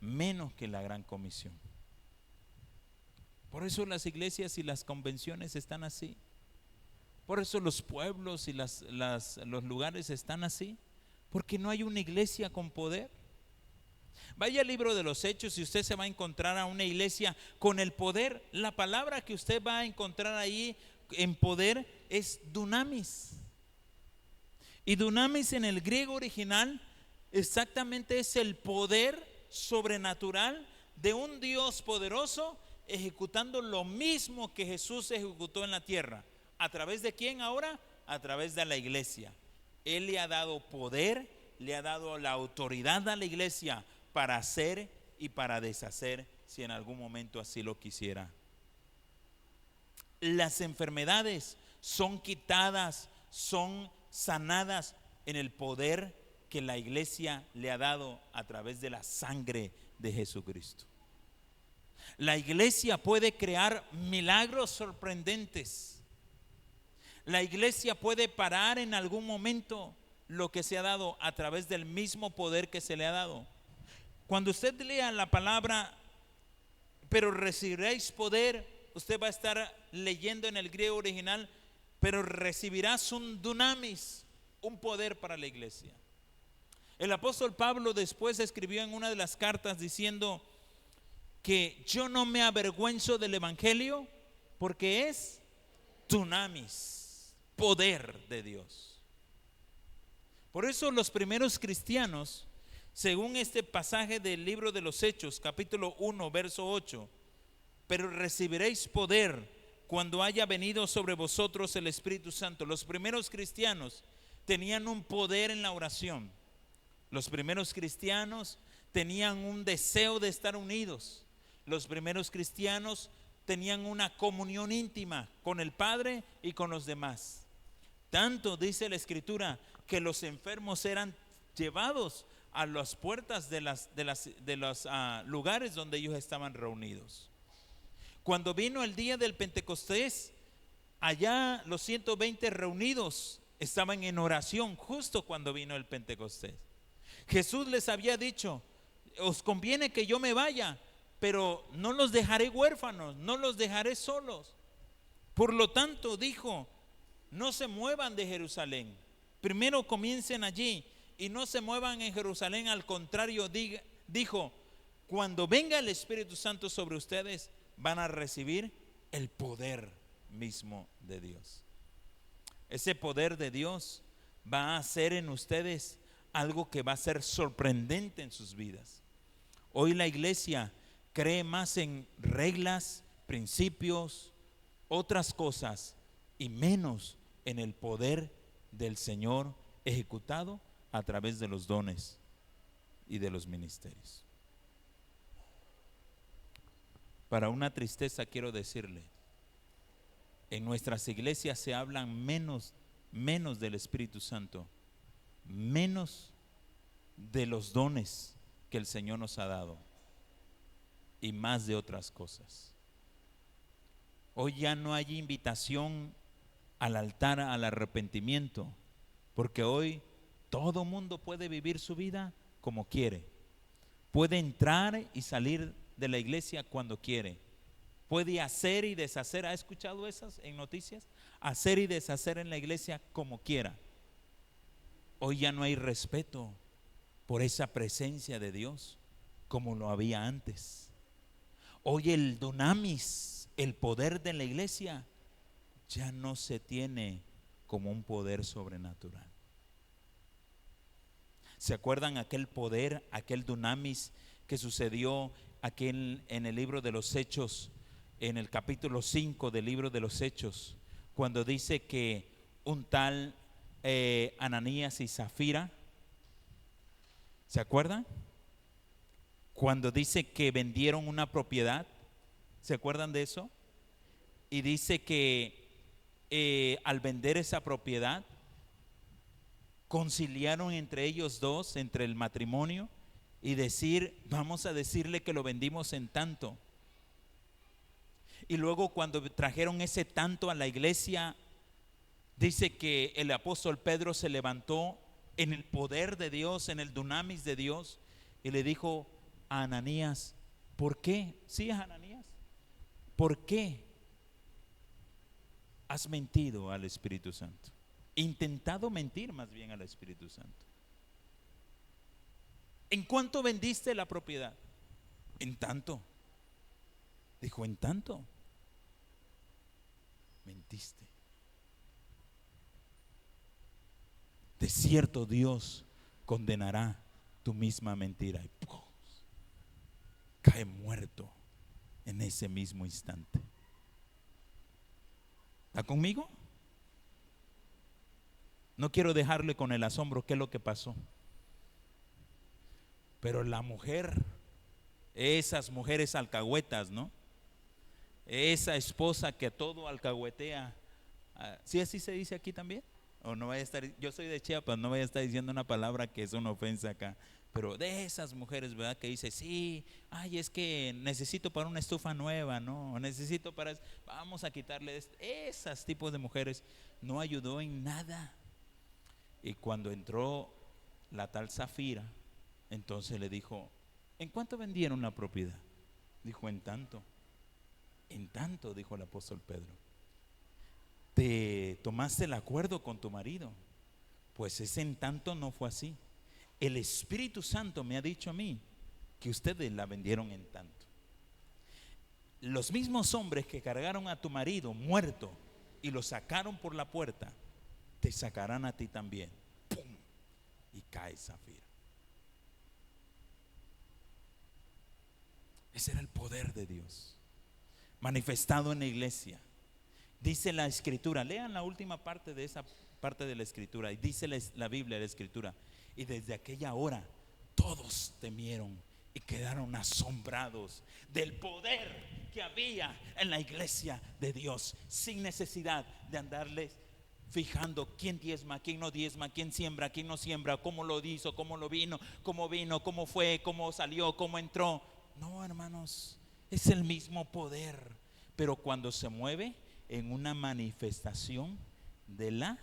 menos que la gran comisión. Por eso las iglesias y las convenciones están así. Por eso los pueblos y los lugares están así, porque no hay una iglesia con poder. Vaya al libro de los Hechos y usted se va a encontrar a una iglesia con el poder. La palabra que usted va a encontrar ahí en poder es dunamis. Y dunamis en el griego original exactamente es el poder sobrenatural de un Dios poderoso ejecutando lo mismo que Jesús ejecutó en la tierra. ¿A través de quién ahora? A través de la iglesia. Él le ha dado poder, le ha dado la autoridad a la iglesia para hacer y para deshacer, si en algún momento así lo quisiera. Las enfermedades son quitadas, son sanadas en el poder que la iglesia le ha dado a través de la sangre de Jesucristo. La iglesia puede crear milagros sorprendentes. La iglesia puede parar en algún momento lo que se ha dado a través del mismo poder que se le ha dado. Cuando usted lea la palabra, pero recibiréis poder, usted va a estar leyendo en el griego original, pero recibirás un dunamis, un poder para la iglesia. El apóstol Pablo después escribió en una de las cartas diciendo que yo no me avergüenzo del evangelio porque es dunamis, poder de Dios. Por eso los primeros cristianos, según este pasaje del libro de los Hechos, capítulo 1, verso 8, pero recibiréis poder cuando haya venido sobre vosotros el Espíritu Santo. Los primeros cristianos tenían un poder en la oración. Los primeros cristianos tenían un deseo de estar unidos. Los primeros cristianos tenían una comunión íntima con el Padre y con los demás. Tanto dice la Escritura que los enfermos eran llevados a las puertas de los lugares donde ellos estaban reunidos. Cuando vino el día del Pentecostés, allá los 120 reunidos estaban en oración justo cuando vino el Pentecostés. Jesús les había dicho: os conviene que yo me vaya, pero no los dejaré huérfanos, no los dejaré solos. Por lo tanto dijo: no se muevan de Jerusalén, primero comiencen allí y no se muevan en Jerusalén. Al contrario, dijo: cuando venga el Espíritu Santo sobre ustedes, van a recibir el poder mismo de Dios. Ese poder de Dios va a hacer en ustedes algo que va a ser sorprendente en sus vidas. Hoy la iglesia cree más en reglas, principios, otras cosas, y menos en el poder del Señor ejecutado a través de los dones y de los ministerios. Para una tristeza quiero decirle, en nuestras iglesias se hablan menos del Espíritu Santo, menos de los dones que el Señor nos ha dado y más de otras cosas. Hoy ya no hay invitación al altar, al arrepentimiento, porque hoy todo mundo puede vivir su vida como quiere. Puede entrar y salir de la iglesia cuando quiere. Puede hacer y deshacer. ¿Ha escuchado esas en noticias? Hacer y deshacer en la iglesia como quiera. Hoy ya no hay respeto por esa presencia de Dios como lo había antes. Hoy el dunamis, el poder de la iglesia, ya no se tiene como un poder sobrenatural. ¿Se acuerdan aquel poder, aquel dunamis que sucedió en el libro de los Hechos, en el capítulo 5 del libro de los Hechos, cuando dice que un tal Ananías y Zafira, ¿se acuerdan? Cuando dice que vendieron una propiedad, ¿se acuerdan de eso? Y dice que al vender esa propiedad, conciliaron entre ellos dos, entre el matrimonio, y decir: vamos a decirle que lo vendimos en tanto. Y luego cuando trajeron ese tanto a la iglesia, dice que el apóstol Pedro se levantó en el poder de Dios, en el dunamis de Dios, y le dijo a Ananías: ¿por qué? Sí, es Ananías. ¿Por qué has mentido al Espíritu Santo? Intentado mentir más bien al Espíritu Santo. ¿En cuánto vendiste la propiedad? En tanto. Dijo: en tanto. Mentiste. De cierto Dios condenará tu misma mentira. Y ¡pum!, cae muerto en ese mismo instante. ¿Está conmigo? No quiero dejarle con el asombro qué es lo que pasó. Pero la mujer, esas mujeres alcahuetas, ¿no? Esa esposa que todo alcahuetea. ¿Sí así se dice aquí también? O no vaya a estar, yo soy de Chiapas, no vaya a estar diciendo una palabra que es una ofensa acá. Pero de esas mujeres, ¿verdad? Que dice: sí, ay, es que necesito para una estufa nueva, ¿no? Necesito para, vamos a quitarle esto. Esas tipos de mujeres no ayudó en nada. Y cuando entró la tal Zafira, entonces le dijo: ¿en cuánto vendieron la propiedad? Dijo: en tanto. En tanto, dijo el apóstol Pedro. ¿Te tomaste el acuerdo con tu marido? Pues ese en tanto no fue así. El Espíritu Santo me ha dicho a mí que ustedes la vendieron en tanto. los mismos hombres que cargaron a tu marido muerto y lo sacaron por la puerta, te sacarán a ti también. ¡Pum! Y cae Zafira. Ese era el poder de Dios manifestado en la iglesia. Dice la escritura, lean la última parte de esa parte de la escritura, y dice la Biblia, la escritura: y desde aquella hora todos temieron y quedaron asombrados del poder que había en la iglesia de Dios, sin necesidad de andarles fijando quién diezma, quién no diezma, quién siembra, quién no siembra, cómo lo hizo, cómo lo vino, cómo fue, cómo salió, cómo entró. No, hermanos, es el mismo poder, pero cuando se mueve en una manifestación de la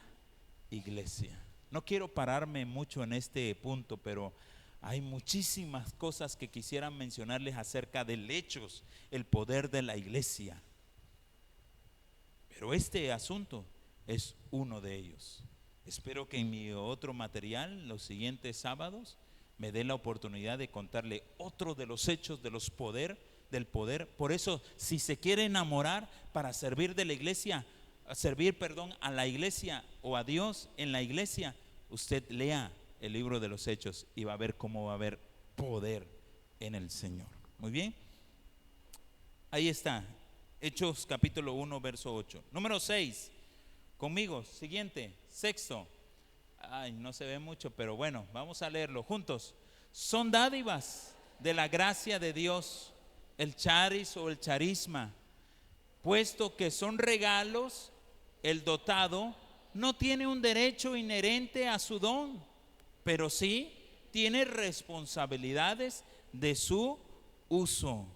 iglesia. No quiero pararme mucho en este punto, pero hay muchísimas cosas que quisiera mencionarles acerca del hechos, el poder de la iglesia. Pero este asunto es uno de ellos. Espero que en mi otro material, los siguientes sábados, me dé la oportunidad de contarle otro de los hechos del poder. Por eso, si se quiere enamorar para servir de la iglesia, a la iglesia o a Dios en la iglesia, usted lea el libro de los Hechos y va a ver cómo va a haber poder en el Señor. Muy bien, ahí está, Hechos capítulo 1 verso 8. Número 6, conmigo, siguiente, sexto. Ay, no se ve mucho, pero bueno, vamos a leerlo juntos. Son dádivas de la gracia de Dios, el charis o el charisma, puesto que son regalos. El dotado no tiene un derecho inherente a su don, pero sí tiene responsabilidades de su uso.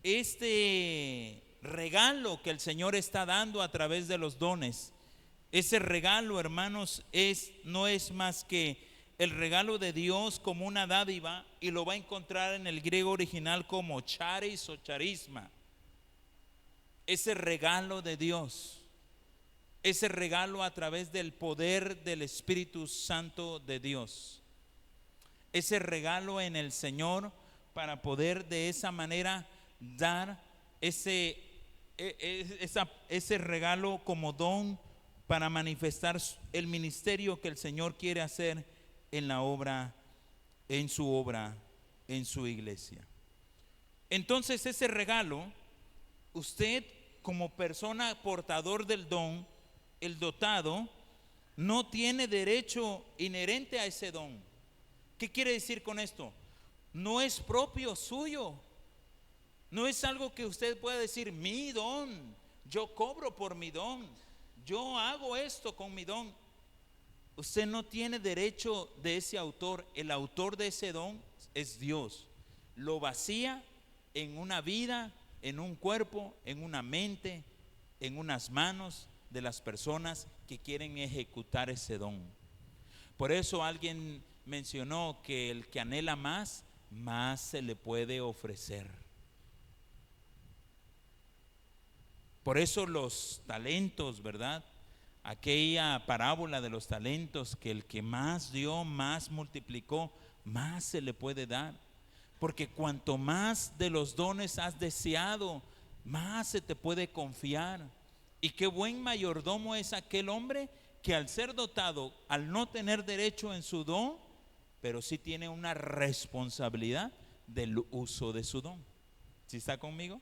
Este regalo que el Señor está dando a través de los dones, ese regalo, hermanos, no es más que el regalo de Dios como una dádiva, y lo va a encontrar en el griego original como charis o charisma. Ese regalo de Dios, ese regalo a través del poder del Espíritu Santo de Dios, ese regalo en el Señor para poder de esa manera dar ese regalo como don para manifestar el ministerio que el Señor quiere hacer en la obra, en su iglesia. Entonces, ese regalo, usted como persona portador del don, el dotado, no tiene derecho inherente a ese don. ¿Qué quiere decir con esto? No es propio suyo. No es algo que usted pueda decir: mi don, yo cobro por mi don, yo hago esto con mi don. Usted no tiene derecho de ese autor. El autor de ese don es Dios. Lo vacía en una vida, en un cuerpo, en una mente, en unas manos de las personas que quieren ejecutar ese don. Por eso alguien mencionó que el que anhela más se le puede ofrecer. Por eso los talentos, ¿verdad? Aquella parábola de los talentos, que el que más dio, más multiplicó, más se le puede dar. Porque cuanto más de los dones has deseado, más se te puede confiar. Y qué buen mayordomo es aquel hombre que al ser dotado, al no tener derecho en su don, pero sí tiene una responsabilidad del uso de su don. ¿Sí está conmigo?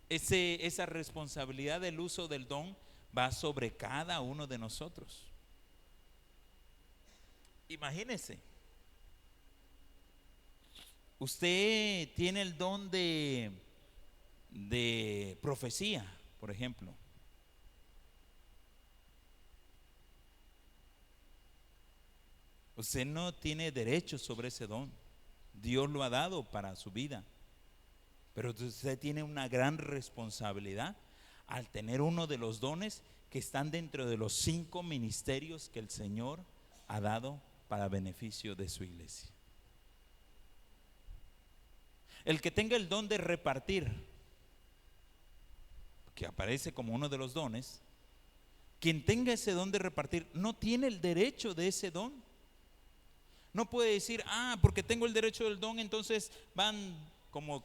Esa responsabilidad del uso del don va sobre cada uno de nosotros. Imagínese, usted tiene el don de profecía, por ejemplo. Usted no tiene derecho sobre ese don. Dios lo ha dado para su vida. Pero usted tiene una gran responsabilidad al tener uno de los dones que están dentro de los 5 ministerios que el Señor ha dado para beneficio de su iglesia. El que tenga el don de repartir, que aparece como uno de los dones, quien tenga ese don de repartir no tiene el derecho de ese don. No puede decir: porque tengo el derecho del don, entonces van como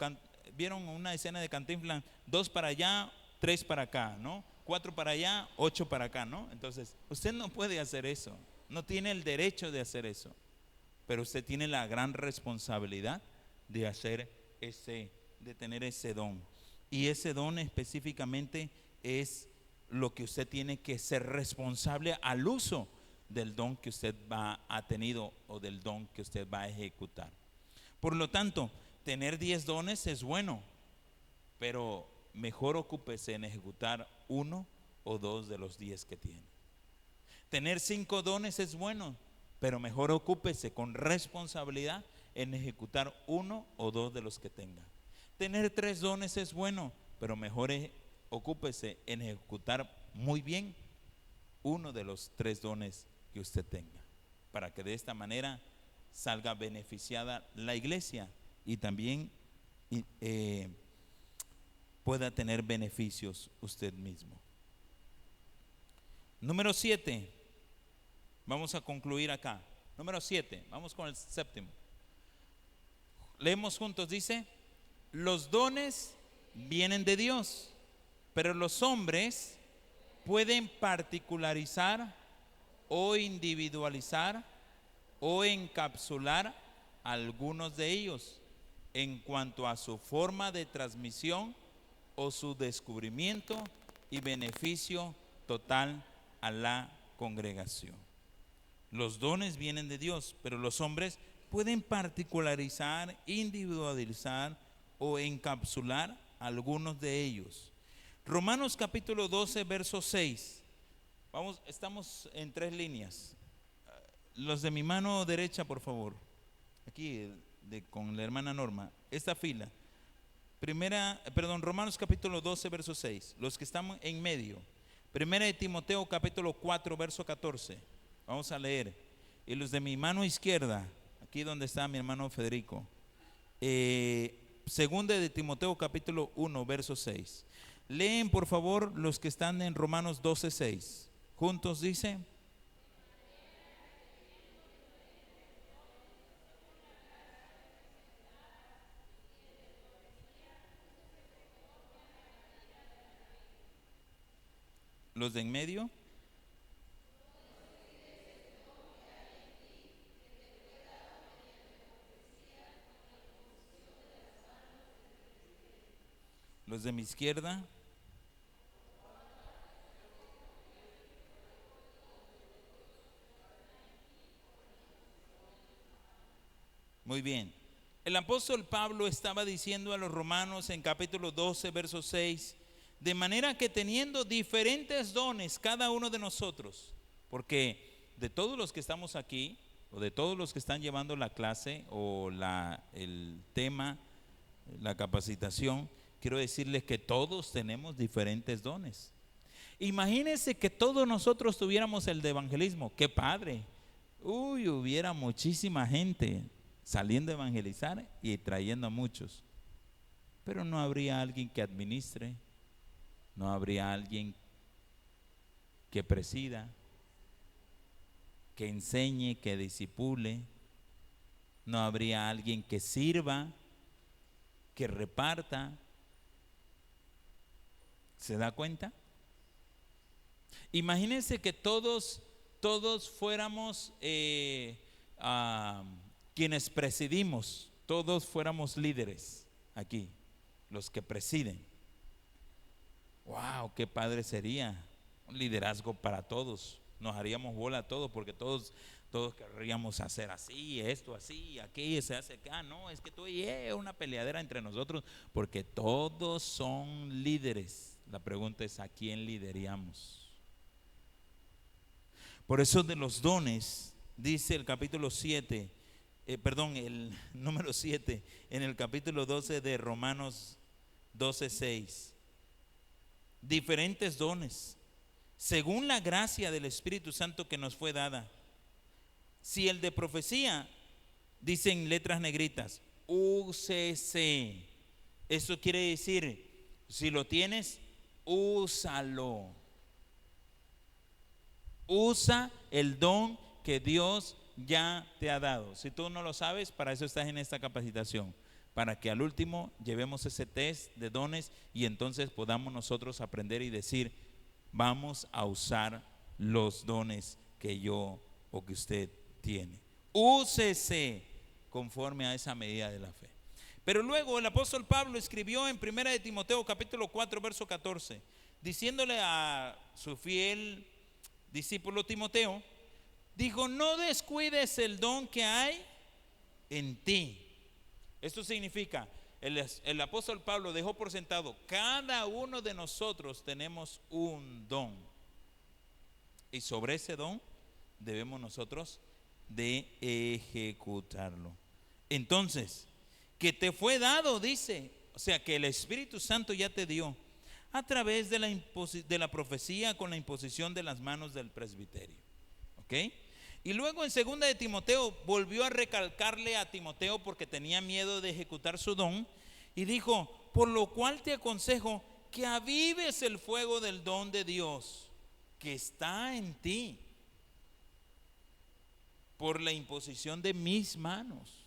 vieron una escena de Cantinflas, 2 para allá, 3 para acá, ¿no? 4 para allá, 8 para acá, ¿no? Entonces, usted no puede hacer eso, no tiene el derecho de hacer eso, pero usted tiene la gran responsabilidad de hacer de tener ese don. Y ese don específicamente es lo que usted tiene que ser responsable al uso del don que usted ha tenido o del don que usted va a ejecutar. Por lo tanto, tener 10 dones es bueno, pero mejor ocúpese en ejecutar 1 o 2 de los 10 que tiene. Tener 5 dones es bueno, pero mejor ocúpese con responsabilidad en ejecutar 1 o 2 de los que tenga. Tener 3 dones es bueno, pero mejor ocúpese en ejecutar muy bien 1 de los 3 dones que usted tenga, para que de esta manera salga beneficiada la iglesia y también pueda tener beneficios usted mismo. Número 7, vamos a concluir acá. Número 7, vamos con el séptimo. Leemos juntos, dice: los dones vienen de Dios, pero los hombres pueden particularizar o individualizar o encapsular algunos de ellos en cuanto a su forma de transmisión o su descubrimiento y beneficio total a la congregación. Los dones vienen de Dios, pero los hombres pueden particularizar, individualizar o encapsular algunos de ellos. Romanos capítulo 12, verso 6. Estamos en 3 líneas. Los de mi mano derecha, por favor. Aquí con la hermana Norma. Esta fila. Romanos capítulo 12, verso 6. Los que están en medio. Primera de Timoteo capítulo 4, verso 14. Vamos a leer. Y los de mi mano izquierda, aquí donde está mi hermano Federico. Segunda de Timoteo capítulo 1, verso 6. Leen por favor los que están en Romanos 12, 6. Juntos dice: los de en medio. Los de mi izquierda. Muy bien. El apóstol Pablo estaba diciendo a los romanos en capítulo 12, verso 6, de manera que teniendo diferentes dones cada uno de nosotros, porque de todos los que estamos aquí, o de todos los que están llevando la clase o el tema, la capacitación, quiero decirles que todos tenemos diferentes dones. Imagínense que todos nosotros tuviéramos el de evangelismo. ¡Qué padre! Hubiera muchísima gente saliendo a evangelizar y trayendo a muchos. Pero no habría alguien que administre, no habría alguien que presida, que enseñe, que discipule, no habría alguien que sirva, que reparta. ¿Se da cuenta? Imagínense que todos fuéramos quienes presidimos, todos fuéramos líderes aquí, los que presiden. ¡Wow! ¡Qué padre sería! Un liderazgo para todos. Nos haríamos bola a todos porque todos querríamos hacer así, esto así, aquí se hace acá. No, es que tú y es una peleadera entre nosotros porque todos son líderes. La pregunta es: ¿a quién lideríamos? Por eso de los dones, dice el capítulo 7, el número 7, en el capítulo 12 de Romanos 12, 6. Diferentes dones, según la gracia del Espíritu Santo que nos fue dada. Si el de profecía, dice en letras negritas, UCC. Eso quiere decir, si lo tienes, úsalo. Usa el don que Dios ya te ha dado. Si tú no lo sabes, para eso estás en esta capacitación, para que al último llevemos ese test de dones y entonces podamos nosotros aprender y decir, vamos a usar los dones que yo o que usted tiene. Úsese conforme a esa medida de la fe. Pero luego el apóstol Pablo escribió en 1 de Timoteo capítulo 4 verso 14, diciéndole a su fiel discípulo Timoteo, dijo, no descuides el don que hay en ti. Esto significa, el apóstol Pablo dejó por sentado, cada uno de nosotros tenemos un don. Y sobre ese don debemos nosotros de ejecutarlo. Entonces, que te fue dado, dice, o sea que el Espíritu Santo ya te dio a través de la profecía con la imposición de las manos del presbiterio. ¿Ok? Y luego en 2 de Timoteo volvió a recalcarle a Timoteo porque tenía miedo de ejecutar su don y dijo, por lo cual te aconsejo que avives el fuego del don de Dios que está en ti por la imposición de mis manos.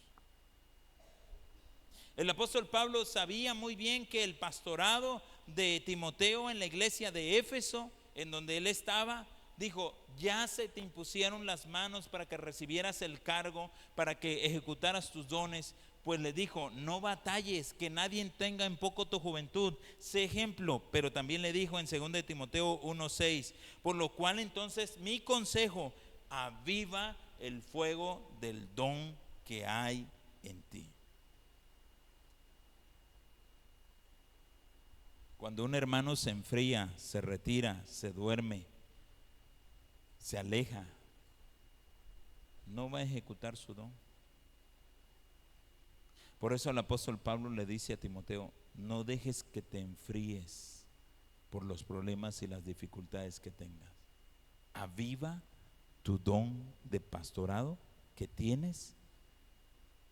El apóstol Pablo sabía muy bien que el pastorado de Timoteo en la iglesia de Éfeso, en donde él estaba, dijo, ya se te impusieron las manos para que recibieras el cargo, para que ejecutaras tus dones. Pues le dijo, no batalles, que nadie tenga en poco tu juventud, sé ejemplo. Pero también le dijo en 2 de Timoteo 1:6, por lo cual entonces mi consejo, aviva el fuego del don que hay en ti. Cuando un hermano se enfría, se retira, se duerme, se aleja, no va a ejecutar su don. Por eso el apóstol Pablo le dice a Timoteo, no dejes que te enfríes por los problemas y las dificultades que tengas. Aviva tu don de pastorado que tienes,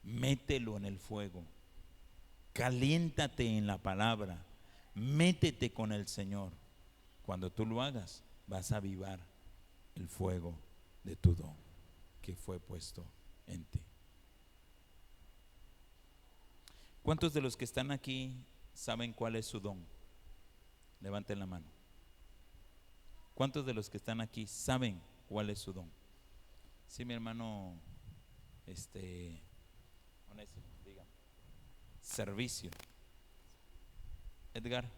mételo en el fuego, caliéntate en la palabra, métete con el Señor. Cuando tú lo hagas, vas a avivar el fuego de tu don que fue puesto en ti. ¿Cuántos de los que están aquí saben cuál es su don? Levanten la mano. ¿Cuántos de los que están aquí saben cuál es su don? Sí, mi hermano, Onésimo, dígame. Servicio. Edgar.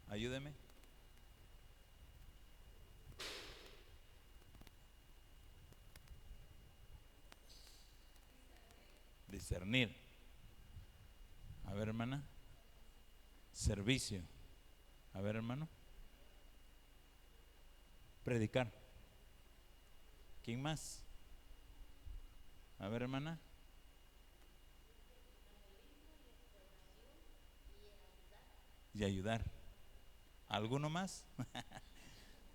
Ayúdeme. Discernir. A ver, hermana. Servicio. A ver, hermano. Predicar. ¿Quién más? A ver, hermana. Y ayudar. ¿Alguno más?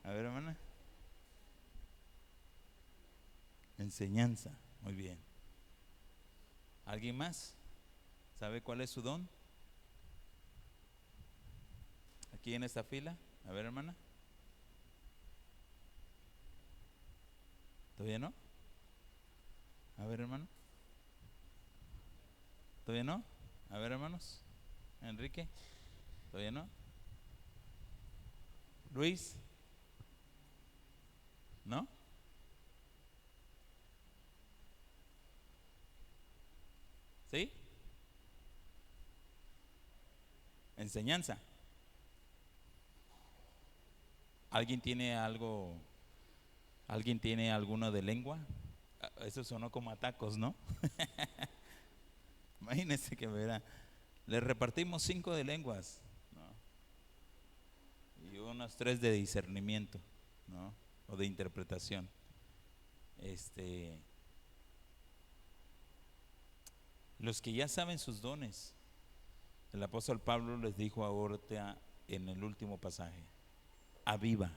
A ver, hermana. Enseñanza. Muy bien. ¿Alguien más? ¿Sabe cuál es su don? Aquí en esta fila. A ver, hermana. ¿Todavía no? A ver, hermano. ¿Todavía no? A ver, hermanos. Enrique. ¿Todavía no? Luis. ¿No? ¿Sí? Enseñanza. ¿Alguien tiene algo? ¿Alguien tiene alguno de lengua? Eso sonó como a tacos, ¿no? Imagínense que verá, le repartimos 5 de lenguas, ¿no? Y unos 3 de discernimiento, ¿no? O de interpretación. Los que ya saben sus dones, el apóstol Pablo les dijo ahorita en el último pasaje, aviva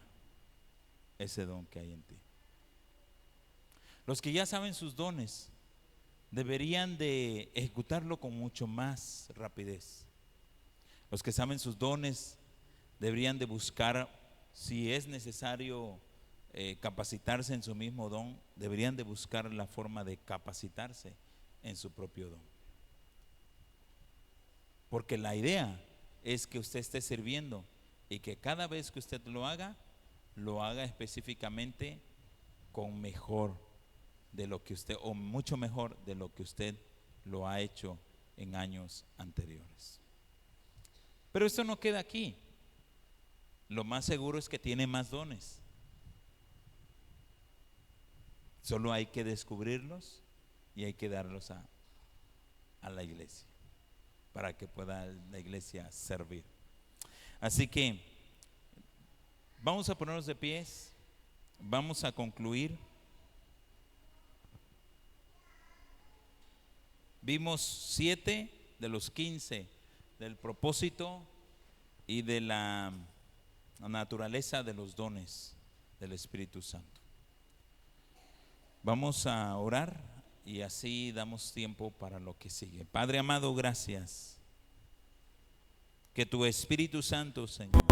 ese don que hay en ti. Los que ya saben sus dones deberían de ejecutarlo con mucho más rapidez. Los que saben sus dones deberían de buscar, si es necesario, capacitarse en su mismo don, deberían de buscar la forma de capacitarse en su propio don. Porque la idea es que usted esté sirviendo y que cada vez que usted lo haga específicamente con mejor de lo que usted, o mucho mejor de lo que usted lo ha hecho en años anteriores. Pero esto no queda aquí. Lo más seguro es que tiene más dones. Solo hay que descubrirlos y hay que darlos a la iglesia para que pueda la iglesia servir. Así que vamos a ponernos de pies, vamos a concluir. Vimos 7 de los 15 del propósito y de la naturaleza de los dones del Espíritu Santo. Vamos a orar y así damos tiempo para lo que sigue. Padre amado, gracias. Que tu Espíritu Santo, Señor,